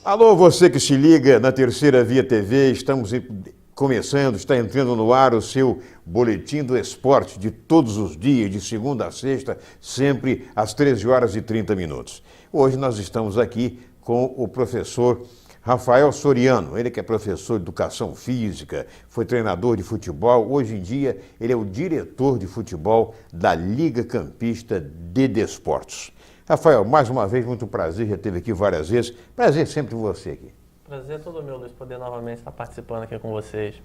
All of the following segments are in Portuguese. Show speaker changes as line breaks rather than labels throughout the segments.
Alô, você que se liga na Terceira Via TV, estamos começando, está entrando no ar o seu Boletim do Esporte de todos os dias, de segunda a sexta, sempre às 13 horas e 30 minutos. Hoje nós estamos aqui com o professor Rafael Soriano, ele que é professor de Educação Física, foi treinador de futebol, hoje em dia ele é o diretor de futebol da Liga Campista de Desportos. Rafael, mais uma vez, muito prazer, já esteve aqui várias vezes, prazer sempre você aqui.
Prazer é todo meu, Luiz, poder novamente estar participando aqui com vocês.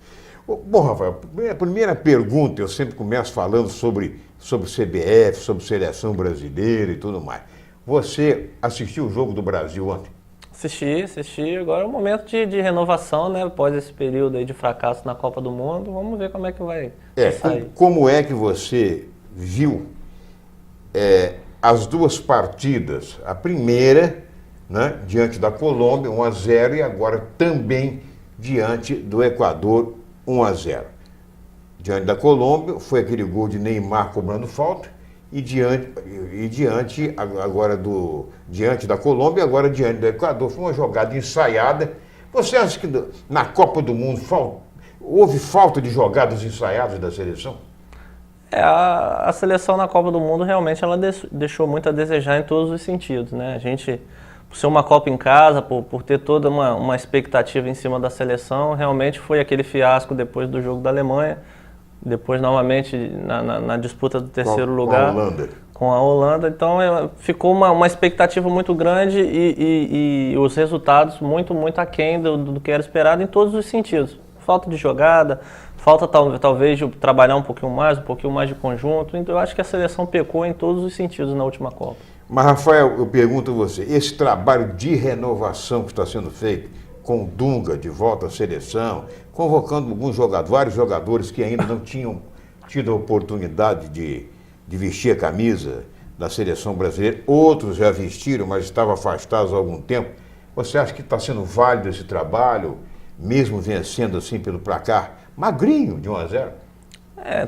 Bom, Rafael, a primeira pergunta, eu sempre começo falando sobre CBF, sobre seleção brasileira e tudo mais. Você assistiu o jogo do Brasil ontem?
Assisti. Agora é um momento de renovação, né? Após esse período aí de fracasso na Copa do Mundo, vamos ver como é que vai sair.
Como é que você viu as duas partidas? A primeira, né, diante da Colômbia, 1-0, e agora também diante do Equador, 1-0. Diante da Colômbia, foi aquele gol de Neymar cobrando falta, e diante da Colômbia, agora diante do Equador, foi uma jogada ensaiada. Você acha que na Copa do Mundo houve falta de jogadas ensaiadas da seleção?
A seleção na Copa do Mundo realmente ela deixou muito a desejar em todos os sentidos, né? A gente, por ser uma Copa em casa, por ter toda uma expectativa em cima da seleção, realmente foi aquele fiasco depois do jogo da Alemanha, depois novamente na disputa do terceiro lugar com a Holanda. Então ficou uma expectativa muito grande e os resultados muito aquém do que era esperado em todos os sentidos. Falta de jogada, falta talvez de trabalhar um pouquinho mais de conjunto. Então eu acho que a seleção pecou em todos os sentidos na última Copa.
Mas, Rafael, eu pergunto a você, esse trabalho de renovação que está sendo feito, com o Dunga de volta à seleção, convocando vários jogadores que ainda não tinham tido a oportunidade de vestir a camisa da seleção brasileira, outros já vestiram, mas estavam afastados há algum tempo. Você acha que está sendo válido esse trabalho, mesmo vencendo assim pelo placar magrinho de 1-0?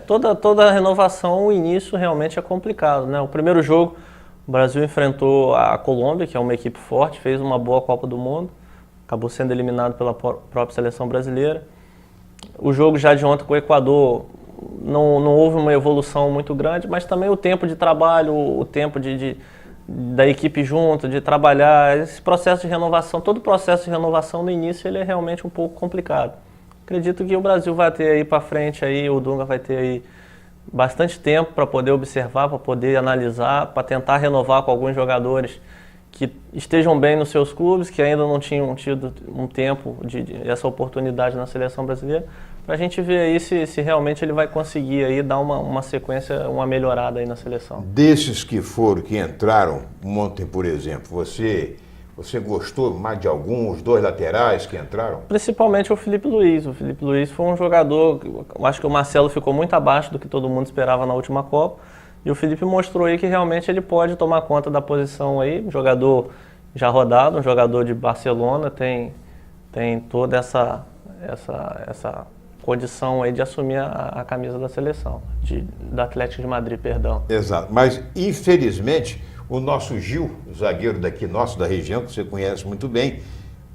Toda renovação, o início realmente é complicado, né? O primeiro jogo, o Brasil enfrentou a Colômbia, que é uma equipe forte, fez uma boa Copa do Mundo, acabou sendo eliminado pela própria seleção brasileira. O jogo já de ontem com o Equador, não houve uma evolução muito grande, mas também o tempo de trabalho, o tempo da equipe junto, de trabalhar, esse processo de renovação, todo o processo de renovação no início ele é realmente um pouco complicado. Acredito que o Brasil vai ter aí para frente, o Dunga vai ter aí bastante tempo para poder observar, para poder analisar, para tentar renovar com alguns jogadores que estejam bem nos seus clubes, que ainda não tinham tido um tempo essa oportunidade na seleção brasileira, para a gente ver aí se realmente ele vai conseguir aí dar uma sequência, uma melhorada aí na seleção.
Desses que entraram ontem, por exemplo, você gostou mais de algum, os dois laterais que entraram?
Principalmente o Filipe Luiz. O Filipe Luiz foi um jogador, eu acho que o Marcelo ficou muito abaixo do que todo mundo esperava na última Copa, e o Filipe mostrou aí que realmente ele pode tomar conta da posição aí, um jogador já rodado, um jogador de Barcelona, tem toda essa condição aí de assumir a camisa da seleção, do Atlético de Madrid, perdão.
Exato, mas infelizmente o nosso Gil, zagueiro daqui nosso, da região, que você conhece muito bem,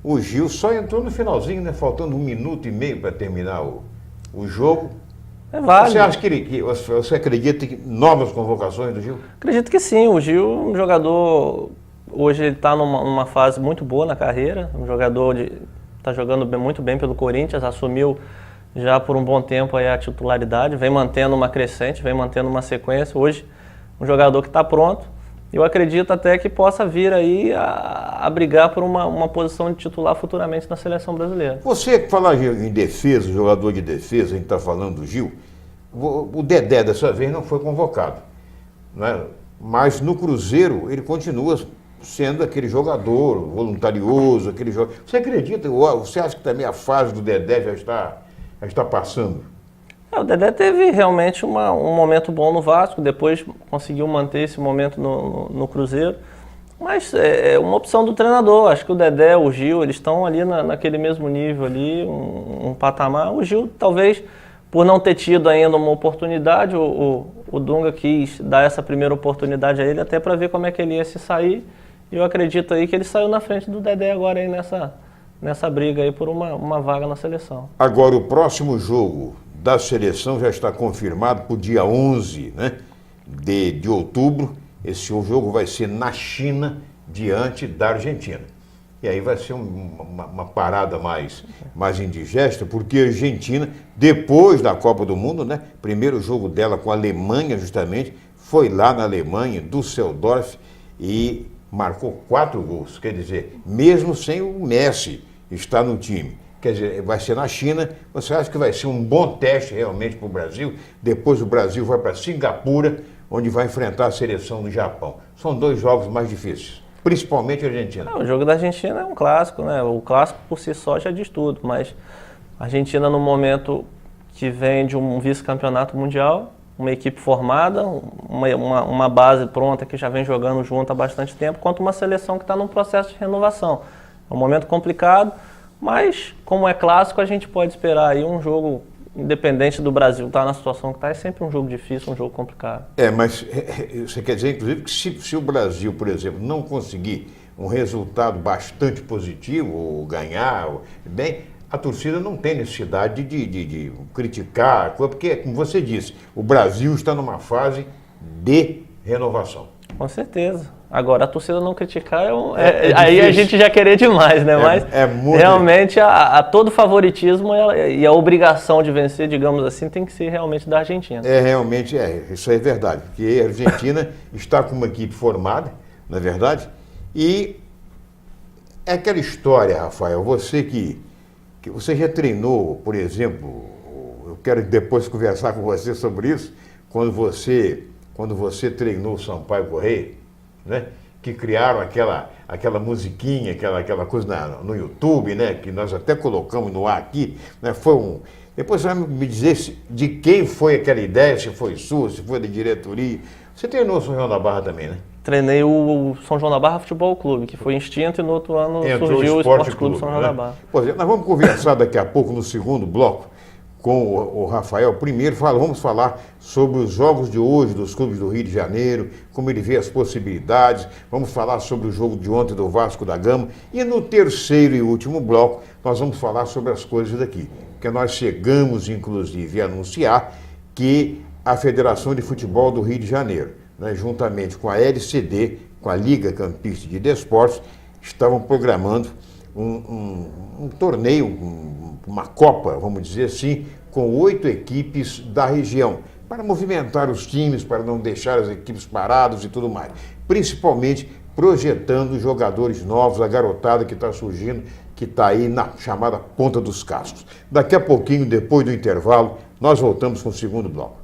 o Gil só entrou no finalzinho, né, faltando 1 minuto e meio para terminar o jogo.
É válido.
Você acha você acredita que novas convocações do Gil?
Acredito que sim. O Gil, um jogador, hoje ele está numa fase muito boa na carreira, um jogador está jogando muito bem pelo Corinthians, assumiu já por um bom tempo aí a titularidade, vem mantendo uma crescente, vem mantendo uma sequência. Hoje, um jogador que está pronto. Eu acredito até que possa vir aí a brigar por uma posição de titular futuramente na seleção brasileira.
Você que fala em defesa, jogador de defesa, a gente está falando do Gil, o Dedé dessa vez não foi convocado, né? Mas no Cruzeiro ele continua sendo aquele jogador voluntarioso, aquele jogador. Você acredita, você acha que também a fase do Dedé já está passando?
O Dedé teve realmente um momento bom no Vasco, depois conseguiu manter esse momento no Cruzeiro, mas é uma opção do treinador. Acho que o Dedé, o Gil, eles estão ali naquele mesmo nível ali, um patamar. O Gil, talvez, por não ter tido ainda uma oportunidade, o Dunga quis dar essa primeira oportunidade a ele, até para ver como é que ele ia se sair E eu acredito aí que ele saiu na frente do Dedé agora aí nessa briga aí por uma vaga na seleção.
Agora, o próximo jogo da seleção já está confirmado para o dia 11, né, de outubro. Esse jogo vai ser na China, diante da Argentina. E aí vai ser uma parada mais indigesta, porque a Argentina, depois da Copa do Mundo, né, primeiro jogo dela com a Alemanha, justamente, foi lá na Alemanha, Düsseldorf, e marcou 4 gols. Quer dizer, mesmo sem o Messi estar no time. Quer dizer, vai ser na China. Você acha que vai ser um bom teste realmente para o Brasil? Depois o Brasil vai para Singapura, onde vai enfrentar a seleção do Japão. São 2 jogos mais difíceis, principalmente a Argentina.
O jogo da Argentina é um clássico, né? O clássico por si só já diz tudo, mas a Argentina no momento que vem de um vice-campeonato mundial, uma equipe formada, uma base pronta que já vem jogando junto há bastante tempo, quanto uma seleção que está num processo de renovação. É um momento complicado, mas como é clássico, a gente pode esperar aí um jogo, independente do Brasil estar na situação que está, é sempre um jogo difícil, um jogo complicado.
Mas você quer dizer, inclusive, que se o Brasil, por exemplo, não conseguir um resultado bastante positivo, ou ganhar, bem, a torcida não tem necessidade de criticar, porque, como você disse, o Brasil está numa fase de renovação.
Com certeza. Agora, a torcida não criticar, aí a gente já querer demais, né? Mas realmente todo favoritismo e a obrigação de vencer, digamos assim, tem que ser realmente da Argentina.
Realmente isso é verdade, porque a Argentina está com uma equipe formada, não é verdade? E é aquela história, Rafael, você que você já treinou, por exemplo, eu quero depois conversar com você sobre isso, quando você treinou o Sampaio Corrêa, né? Que criaram aquela musiquinha, aquela coisa no YouTube, né? Que nós até colocamos no ar aqui, né? Depois você vai me dizer de quem foi aquela ideia, se foi sua, se foi da diretoria. Você treinou o São João da Barra também, né?
Treinei o São João da Barra Futebol Clube, que foi extinto, e no outro ano surgiu o Esporte Clube São João da Barra.
Pois é, nós vamos conversar daqui a pouco, no segundo bloco, com o Rafael. Primeiro, vamos falar sobre os jogos de hoje dos clubes do Rio de Janeiro, como ele vê as possibilidades. Vamos falar sobre o jogo de ontem do Vasco da Gama. E no terceiro e último bloco, nós vamos falar sobre as coisas daqui. Porque nós chegamos, inclusive, a anunciar que a Federação de Futebol do Rio de Janeiro, né, juntamente com a LCD, com a Liga Campista de Desportos, estavam programando um torneio, uma Copa, vamos dizer assim, com 8 equipes da região, para movimentar os times, para não deixar as equipes paradas e tudo mais. Principalmente projetando jogadores novos, a garotada que está surgindo, que está aí na chamada ponta dos cascos. Daqui a pouquinho, depois do intervalo, nós voltamos com o segundo bloco.